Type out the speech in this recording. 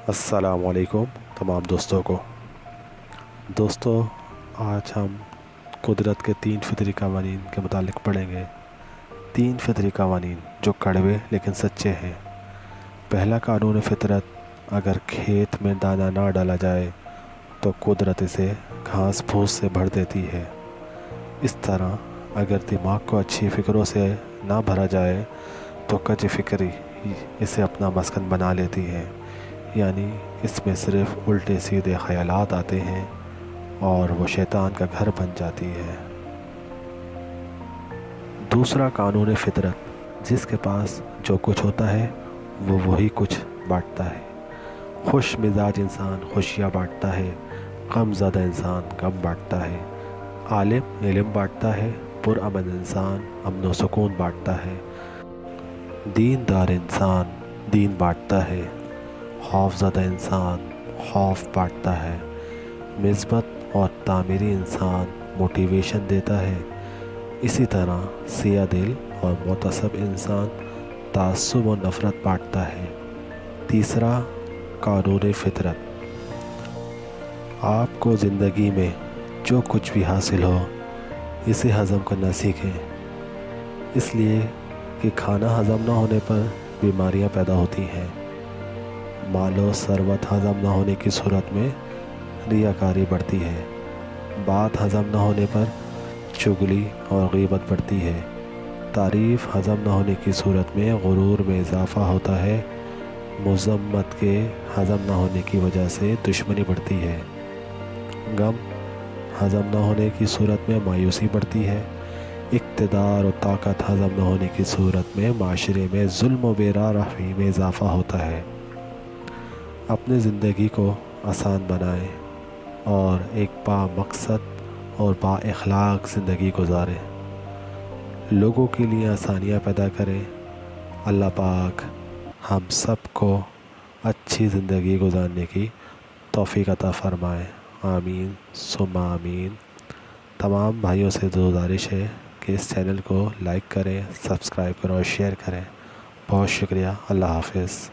السلام علیکم تمام دوستوں کو۔ آج ہم قدرت کے 3 فطری قوانین کے متعلق پڑھیں گے۔ 3 فطری قوانین جو کڑوے لیکن سچے ہیں۔ پہلا قانون فطرت، اگر کھیت میں دانہ نہ ڈالا جائے تو قدرت اسے گھاس پھوس سے بھر دیتی ہے۔ اس طرح اگر دماغ کو اچھی فکروں سے نہ بھرا جائے تو کج فکری اسے اپنا مسکن بنا لیتی ہے، یعنی اس میں صرف الٹے سیدھے خیالات آتے ہیں اور وہ شیطان کا گھر بن جاتی ہے۔ دوسرا قانون فطرت، جس کے پاس جو کچھ ہوتا ہے وہ وہی کچھ بانٹتا ہے۔ خوش مزاج انسان خوشیاں بانٹتا ہے، غم زدہ انسان غم بانٹتا ہے۔ عالم علم بانٹتا ہے، پرامن انسان امن و سکون بانٹتا ہے۔ دیندار انسان دین بانٹتا ہے، خوف زدہ انسان خوف بانٹتا ہے۔ مثبت اور تعمیری انسان موٹیویشن دیتا ہے۔ اسی طرح سیاہ دل اور متعصب انسان تعصب و نفرت بانٹتا ہے۔ تیسرا قانون فطرت، آپ کو زندگی میں جو کچھ بھی حاصل ہو اسے ہضم کرنا سیکھیں، اس لیے کہ کھانا ہضم نہ ہونے پر بیماریاں پیدا ہوتی ہیں۔ مال و ثروت ہضم نہ ہونے کی صورت میں ریاکاری بڑھتی ہے۔ بات ہضم نہ ہونے پر چغلی اور غیبت بڑھتی ہے۔ تعریف ہضم نہ ہونے کی صورت میں غرور میں اضافہ ہوتا ہے۔ مذمت کے ہضم نہ ہونے کی وجہ سے دشمنی بڑھتی ہے۔ غم ہضم نہ ہونے کی صورت میں مایوسی بڑھتی ہے۔ اقتدار و طاقت ہضم نہ ہونے کی صورت میں معاشرے میں ظلم و بے رحمی میں اضافہ ہوتا ہے۔ اپنی زندگی کو آسان بنائیں اور ایک با مقصد اور با اخلاق زندگی گزاریں۔ لوگوں کے لیے آسانیاں پیدا کریں۔ اللہ پاک ہم سب کو اچھی زندگی گزارنے کی توفیق عطا فرمائے، آمین ثم آمین۔ تمام بھائیوں سے گزارش ہے کہ اس چینل کو لائک کریں، سبسکرائب کریں اور شیئر کریں۔ بہت شکریہ، اللہ حافظ۔